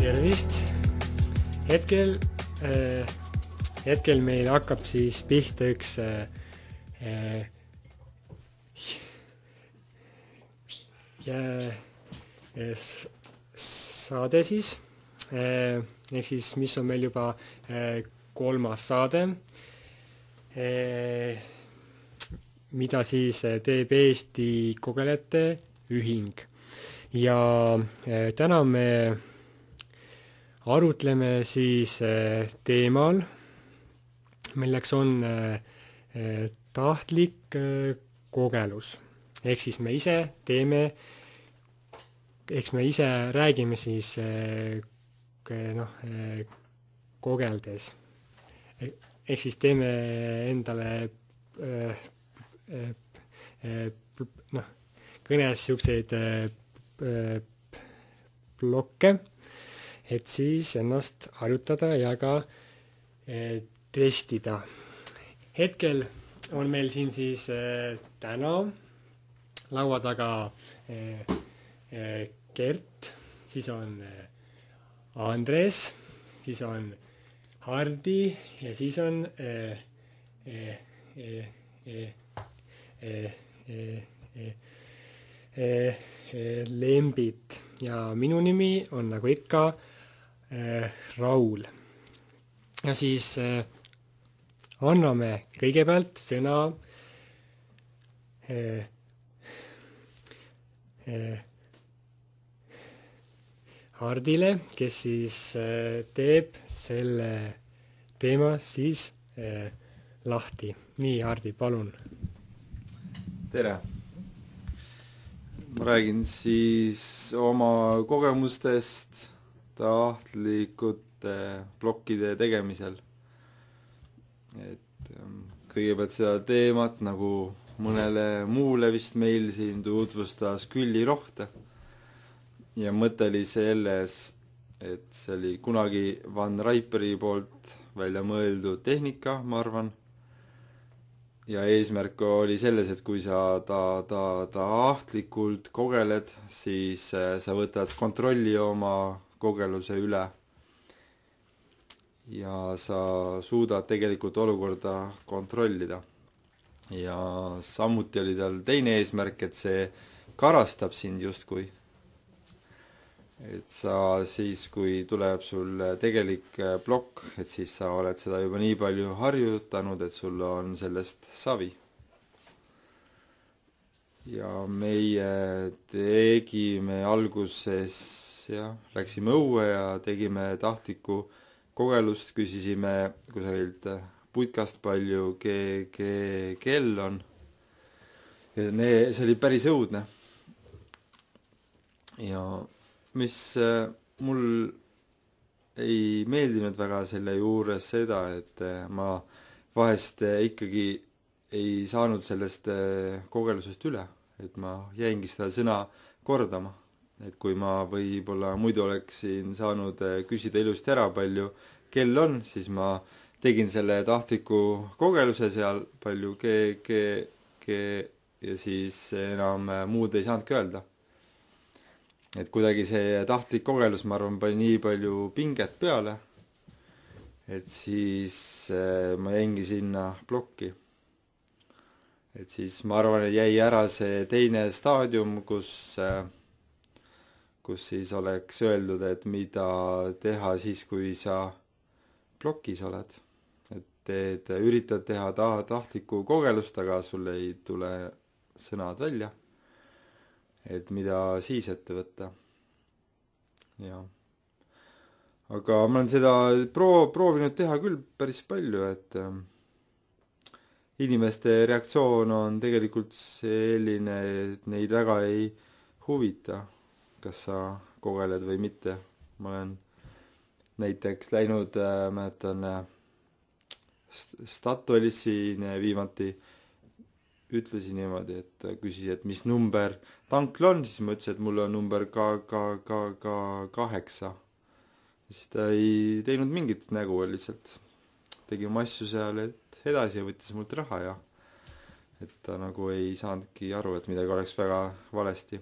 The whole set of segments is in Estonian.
Tervist! Hetkel meil hakkab siis pihta üks saade siis, ehk siis mis on meil juba kolmas saade, mida siis teeb Eesti Kogelejate Ühing. Ja täna me arutleme siis teemal, milleks on tahtlik kogelus. Ehk siis me ise teeme, eks me ise räägime siis kogeldes. Ehk siis teeme endale kõnes siukseid blokke, et siis ennast harjutada ja ka testida. Hetkel on meil siin siis täna laua taga Gert, siis on Andres, siis on Hardi ja siis on Lembit ja minu nimi on nagu ikka Raul. Ja siis anname kõigepealt sõna Hardile, kes siis teeb selle teema siis lahti. Nii, Hardi, palun. Tere! Ma räägin siis oma kogemustest tahtlikute plokkide tegemisel. Et kõigepealt seda teemat, nagu mõnele muule vist meil siin tutvustas Külli Rohte. Ja mõte oli selles, et see oli kunagi Van Riperi poolt välja mõeldud tehnika, ma arvan. Ja eesmärk oli selles, et kui sa tahtlikult kogeled, siis sa võtad kontrolli oma kogeluse üle ja sa suudad tegelikult olukorda kontrollida. Ja samuti oli tal teine eesmärk, et see karastab sind justkui. Et sa siis, kui tuleb sul tegelik plokk, et siis sa oled seda juba nii palju harjutanud, et sul on sellest savi. Ja meie tegime alguses, läksime õue ja tegime tahtlikku kogelust, küsisime kusagilt putkast palju kell on. Ja see oli päris õudne. Ja mis mul ei meeldinud väga selle juures seda, et ma vahest ikkagi ei saanud sellest kogelusest üle, et ma jäingi seda sõna kordama, et kui ma võib-olla muidu oleksin saanud küsida ilusti ära palju kell on, siis ma tegin selle tahtliku kogeluse seal palju ja siis enam muud ei saanudki öelda. Et kuidagi see tahtlik kogelus, ma arvan, pani nii palju pinget peale, et siis ma jäingi sinna plokki. Et siis ma arvan, et jäi ära see teine staadium, kus siis oleks öeldud, et mida teha siis, kui sa plokis oled. Et üritad teha tahtlikku kogelust, aga sul ei tule sõnad välja. Et mida siis ette võtta. Ja. Aga ma olen seda proovinud teha küll päris palju, et inimeste reaktsioon on tegelikult selline, et neid väga ei huvita, kas sa kogeled või mitte. Ma olen näiteks läinud, mäletan, Statoilisse viimati ütlesin niimoodi, et küsisin, et mis number tankl on, siis ma ütlesin, et mul on number 8. Siis ta ei teinud mingit nägu, lihtsalt tegi oma asju seal edasi ja võttis mult raha ja et ta nagu ei saanudki aru, et midagi oleks väga valesti.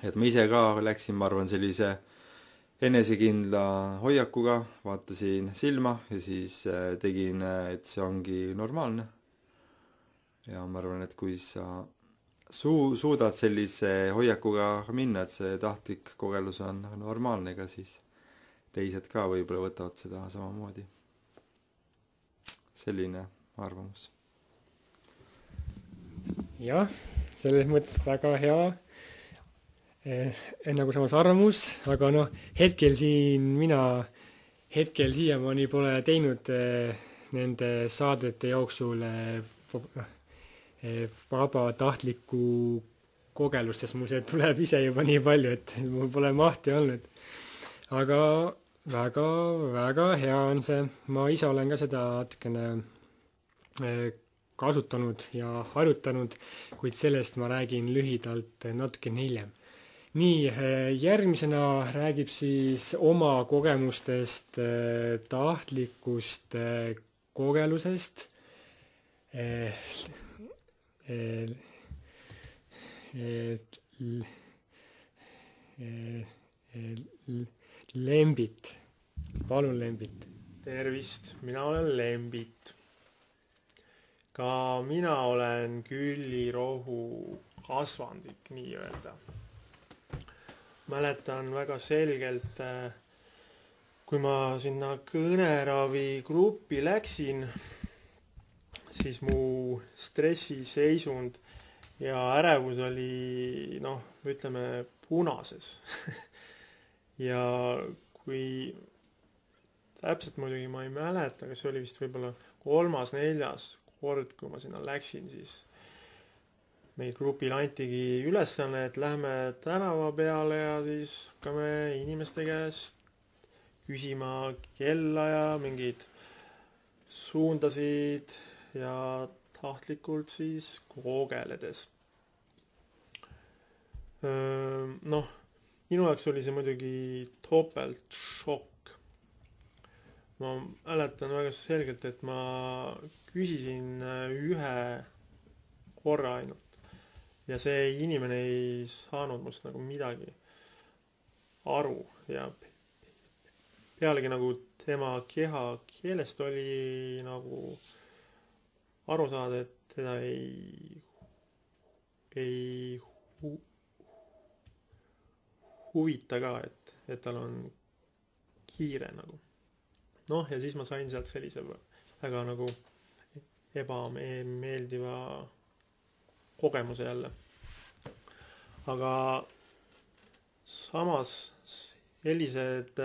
Et ma ise ka läksin, ma arvan, sellise enesekindla hoiakuga, vaatasin silma ja siis tegin, et see ongi normaalne. Ja ma arvan, et kui sa suudad sellise hoiakuga minna, et see tahtlik kogelus on normaalne, ega siis teised ka võib-olla võtavad seda samamoodi. Selline arvamus. Jah, selles mõttes väga hea nagu samas arvamus, aga hetkel siiamaani pole teinud nende saadete jooksul vabatahtliku kogelust, sest mul see tuleb ise juba nii palju, et mul pole mahti olnud. Aga väga, väga hea on see. Ma ise olen ka seda natukene kasutanud ja harjutanud, kuid sellest ma räägin lühidalt natukene hiljem. Nii, järgmisena räägib siis oma kogemustest tahtlikust kogelusest Lembit. Palun, Lembit. Tervist, mina olen Lembit. Ka mina olen küllirohu kasvandik, nii öelda. Mäletan väga selgelt, kui ma sinna kõneravi gruppi läksin, siis mu stressiseisund ja ärevus oli, ütleme, punases. Ja kui täpselt muidugi ma ei mäleta, aga see oli vist võib-olla 3.-4. kord, kui ma sinna läksin, siis meil grupil antigi ülesanne, et lähme tänava peale ja siis hakkame inimeste käest küsima kella ja mingeid suundasid ja tahtlikult siis koogeledes. Minu jaoks oli see muidugi topelt šokk. Ma mäletan väga selgelt, et ma küsisin ühe korra ainult. Ja see inimene ei saanud must nagu midagi aru ja pealegi nagu tema keha keelest oli nagu aru saada, et teda ei huvita ka, et tal on kiire nagu. Ja siis ma sain sealt sellise väga nagu ebameeldiva kogemuse jälle. Aga samas sellised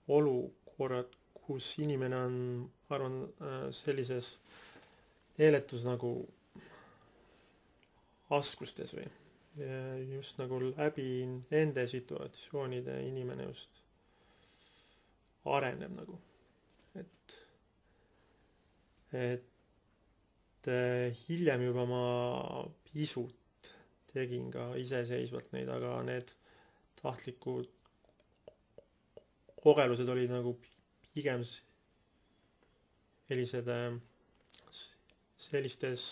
olukorrad, kus inimene on, arvan, sellises eeletus nagu askustes või just nagu läbi nende situatsioonide inimene just areneb nagu. Et hiljem juba ma pisut tegin ka iseseisvalt neid, aga need tahtlikud kogelused olid nagu pigem sellistes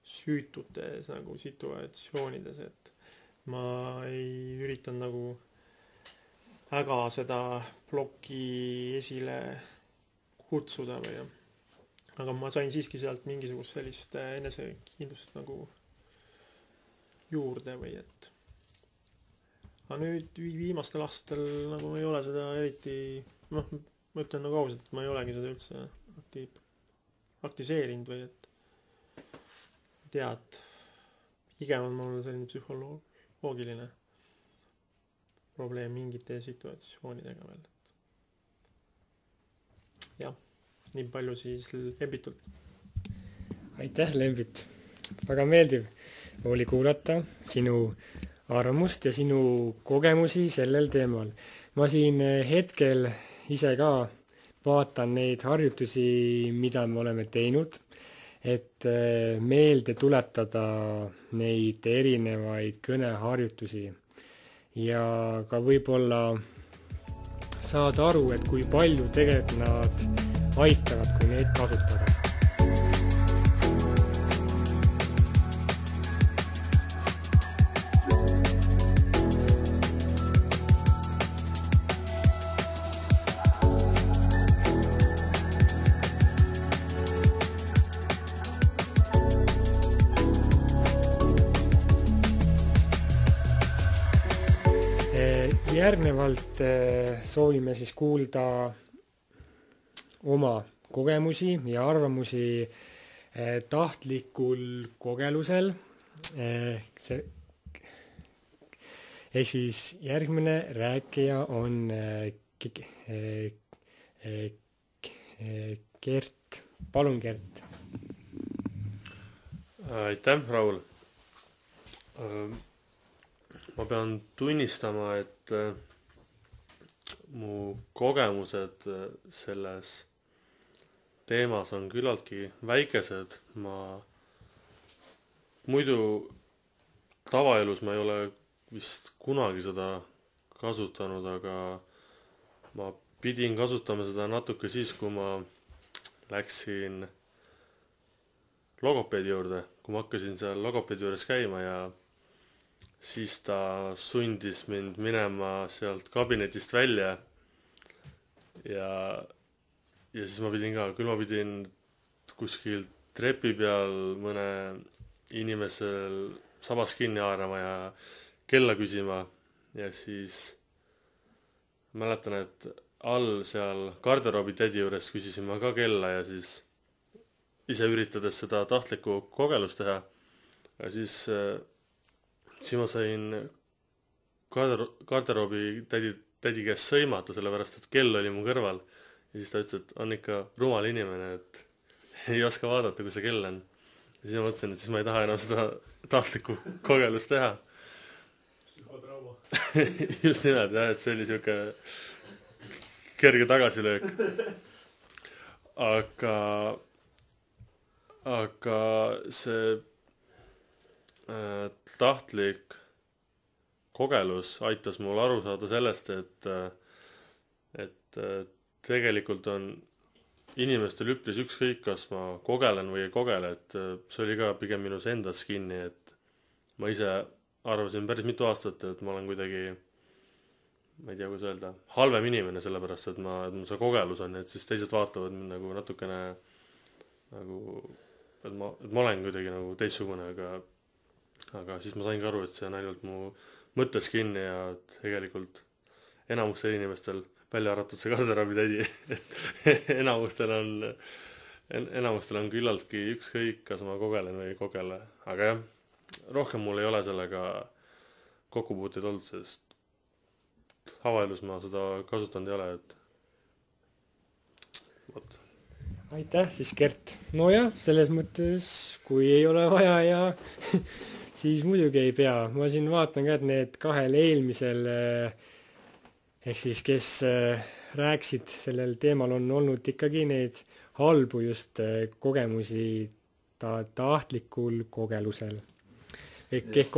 süütutes nagu situatsioonides, et ma ei üritanud nagu väga seda plokki esile kutsuda või aga ma sain siiski sealt mingisugust sellist enesekindlust nagu juurde või et. Aga nüüd viimastel aastatel nagu ma ei ole seda eriti, ma ütlen nagu ausalt, et ma ei olegi seda üldse aktiseerinud või et tead, pigem on mul selline psühholoogiline probleem mingite situatsioonidega veel. Jah. Nii palju siis Lembitult. Aitäh, Lembit. Väga meeldiv oli kuulata sinu arvamust ja sinu kogemusi sellel teemal. Ma siin hetkel ise ka vaatan neid harjutusi, mida me oleme teinud, et meelde tuletada neid erinevaid kõneharjutusi ja ka võib-olla saada aru, et kui palju tegelikult nad aitavad, kui neid kasutada. Järgnevalt soovime siis kuulda oma kogemusi ja arvamusi tahtlikul kogelusel. Ehk siis järgmine rääkija on Gert. Palun, Gert. Aitäh, Raul. Ma pean tunnistama, et mu kogemused selles teemas on küllaltki väikesed. Muidu tavaelus ma ei ole vist kunagi seda kasutanud, aga ma pidin kasutama seda natuke siis, kui ma läksin logopeedi juurde, kui ma hakkasin seal logopeedi juures käima ja siis ta sundis mind minema sealt kabinetist välja ja siis ma pidin kuskil trepi peal mõne inimesel sabas kinni haarama ja kella küsima ja siis mäletan, et all seal garderoobi tädi juures küsisin ma ka kella ja siis ise üritades seda tahtlikku kogelust teha ja siis ma sain garderoobi tädi käest sõimata, sellepärast et kell oli mu kõrval ja siis ta ütles, et on ikka rumal inimene, et ei oska vaadata, kui see kell on. Ja siis ma mõtlesin, et siis ma ei taha enam seda tahtlikku kogelust teha. Just nimelt, jah, et see oli siuke kerge tagasilöök. Aga see tahtlik kogelus aitas mul aru saada sellest, et tegelikult on inimestel üpris ükskõik, kas ma kogelen või ei kogele, et see oli ka pigem minus endas kinni, et ma ise arvasin päris mitu aastat, et ma olen kuidagi, ma ei tea, kuidas öelda, halvem inimene sellepärast, et mul see kogelus on, et siis teised vaatavad mind nagu natukene nagu, et ma olen kuidagi nagu teistsugune, aga siis ma sain ka aru, et see on ainult mu mõttes kinni ja tegelikult enamustel inimestel, välja arvatud see garderoobi tädi, et enamustel on küllaltki ükskõik, kas ma kogelen või ei kogele. Aga jah, rohkem mul ei ole sellega kokkupuuteid olnud, sest avaelus ma seda kasutanud ei ole, et võt. Aitäh siis, Gert. No jah, selles mõttes, kui ei ole vaja ja siis muidugi ei pea. Ma siin vaatan ka, et need kahel eelmisel ehk siis, kes rääksid sellel teemal, on olnud ikkagi neid halbu just kogemusi tahtlikul kogelusel. Ehk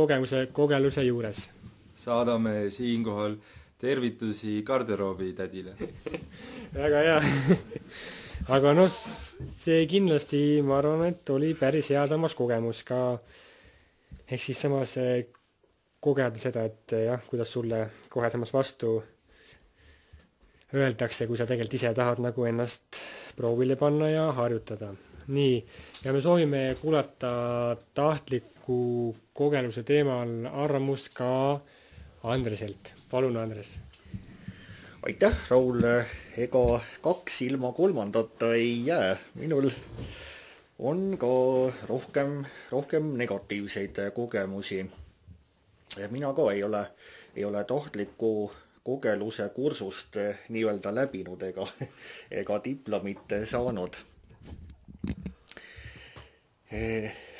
kogeluse juures. Saadame siinkohal tervitusi garderoobi tädile. Väga hea. Aga no see kindlasti, ma arvan, et oli päris hea samas kogemus ka. Ehk siis samas kogeda seda, et jah, kuidas sulle kohe samas vastu öeldakse, kui sa tegelikult ise tahad nagu ennast proovile panna ja harjutada. Nii, ja me soovime kuulata tahtliku kogeluse teemal arvamust ka Andreselt. Palun, Andres. Aitäh, Raul. Ega 2 ilma 3 ei jää. Minul on ka rohkem negatiivseid kogemusi. Mina ka ei ole tahtliku kogeluse kursust nii-öelda läbinud ega diplomit saanud.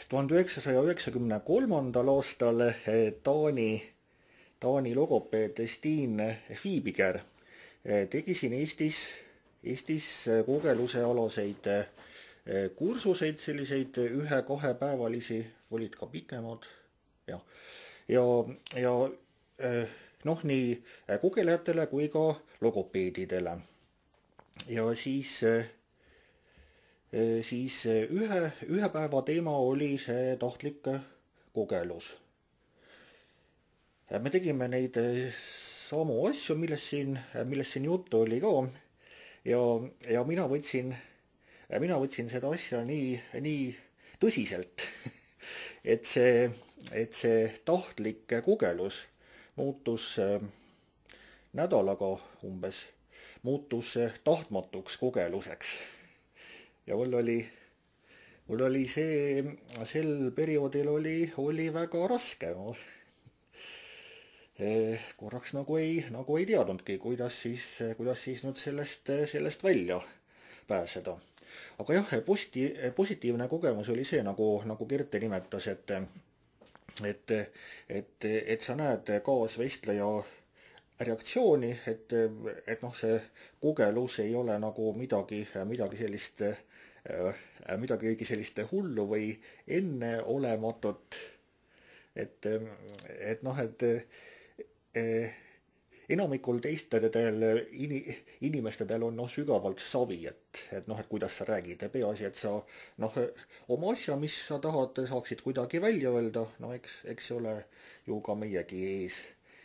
1993. aastal Taani logopeed Steen Fibiger tegi siin Eestis kogelusealaseid kursuseid, selliseid 1-2 päevalisi, olid ka pikemad. Ja nii kogelejatele kui ka logopeedidele. Ja siis ühe päeva teema oli see tahtlik kogelus. Me tegime neid samu asju, millest siin juttu oli ka. Ja mina võtsin seda asja nii tõsiselt, et see tahtlik kogelus muutus nädalaga umbes muutus tahtmatuks kogeluseks. Ja mul oli sel perioodil oli väga raske. Korraks nagu ei teadnudki, kuidas siis nüüd sellest välja pääseda. Aga jah, positiivne kogemus oli see, nagu Kerte nimetas, et sa näed kaasvestleja reaktsiooni, et noh, see kogelus ei ole nagu midagi sellist hullu või enneolematut, et noh, enamikul teistel inimestel on sügavalt savi, et noh, et kuidas sa räägid, peaasi, et sa noh, oma asja, mis sa tahad, saaksid kuidagi välja öelda, no eks ole ju ka meiegi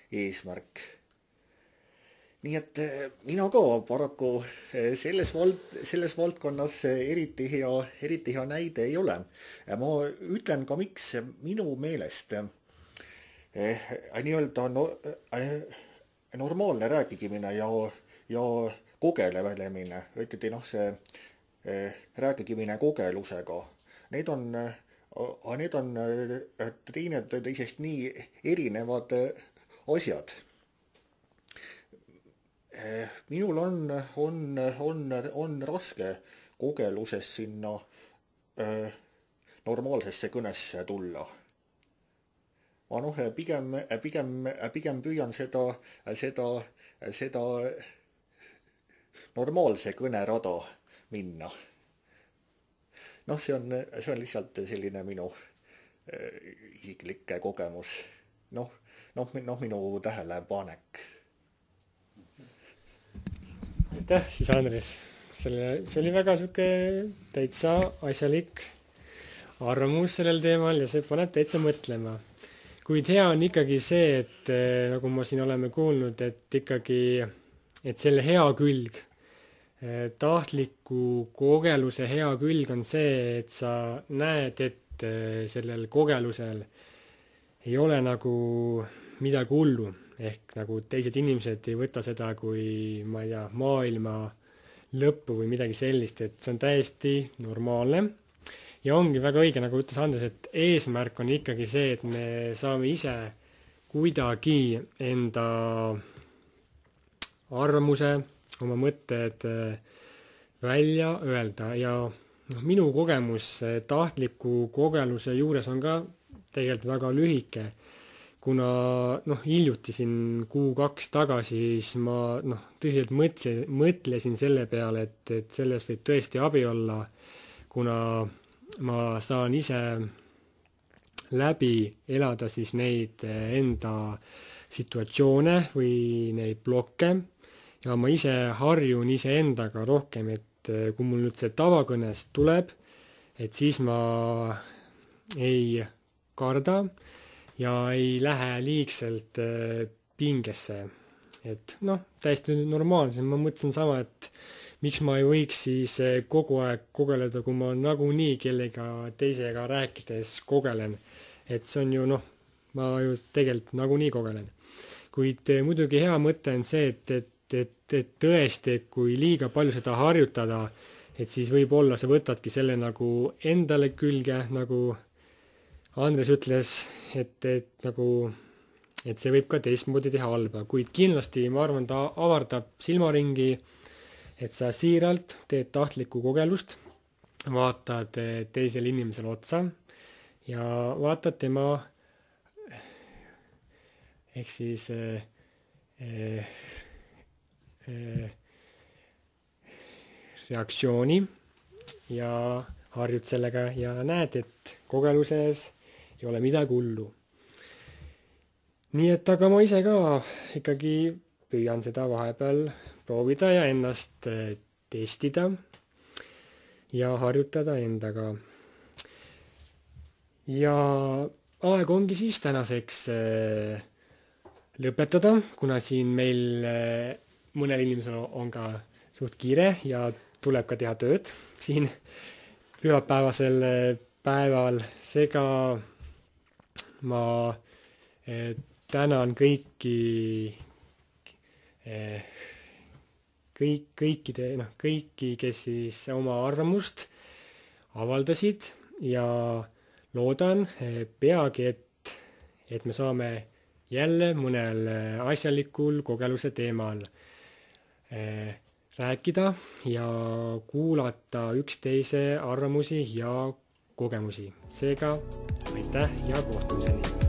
eesmärk. Nii et mina ka paraku selles valdkonnas eriti hea näide ei ole. Ma ütlen ka, miks minu meelest nii-öelda normaalne rääkimine ja kogelemine, ütleti noh, see rääkimine kogelusega, need on teineteisest nii erinevad asjad. Minul on raske kogelusest sinna normaalsesse kõnesse tulla. Ma noh, pigem püüan seda normaalse kõnerada minna. Noh, see on lihtsalt selline minu isiklik kogemus. Minu tähelepanek. Aitäh siis, Andres. See oli väga siuke täitsa asjalik arvamus sellel teemal ja see paneb täitsa mõtlema. Kuid hea on ikkagi see, et nagu ma siin oleme kuulnud, et selle hea külg, tahtliku kogeluse hea külg on see, et sa näed, et sellel kogelusel ei ole nagu midagi hullu. Ehk nagu teised inimesed ei võta seda kui, ma ei tea, maailma lõppu või midagi sellist, et see on täiesti normaalne. Ja ongi väga õige, nagu ütles Andres, et eesmärk on ikkagi see, et me saame ise kuidagi enda arvamuse, oma mõtted välja öelda ja minu kogemus tahtliku kogeluse juures on ka tegelikult väga lühike, kuna hiljuti siin 1-2 tagasi siis ma tõsiselt mõtlesin selle peale, et sellest võib tõesti abi olla, kuna ma saan ise läbi elada siis neid enda situatsioone või neid blokke ja ma ise harjun iseendaga rohkem, et kui mul nüüd see tavakõnes tuleb, et siis ma ei karda ja ei lähe liigselt pingesse. Et täiesti normaalne, ma mõtlesin sama, et miks ma ei võiks siis kogu aeg kogeleda, kui ma nagunii kellega teisega rääkides kogelen. Et see on ju, ma ju tegelikult nagunii kogelen. Kuid muidugi hea mõte on see, et tõesti, et kui liiga palju seda harjutada, et siis võib-olla sa võtadki selle nagu endale külge, nagu Andres ütles, et see võib ka teistmoodi teha halba. Kuid kindlasti, ma arvan, ta avardab silmaringi, et sa siiralt teed tahtlikku kogelust, vaatad teisele inimesele otsa ja vaatad tema ehk siis reaktsiooni ja harjud sellega ja näed, et kogeluses ei ole midagi hullu. Nii et aga ma ise ka ikkagi püüan seda vahepeal proovida ja ennast testida ja harjutada endaga. Ja aeg ongi siis tänaseks lõpetada, kuna siin meil mõnel inimesel on ka suht kiire ja tuleb ka teha tööd siin pühapäevasel päeval. Seega ma tänan kõiki kõiki, kes siis oma arvamust avaldasid ja loodan peagi, et me saame jälle mõnel asjalikul kogeluse teemal rääkida ja kuulata üksteise arvamusi ja kogemusi. Seega aitäh ja kohtumiseni!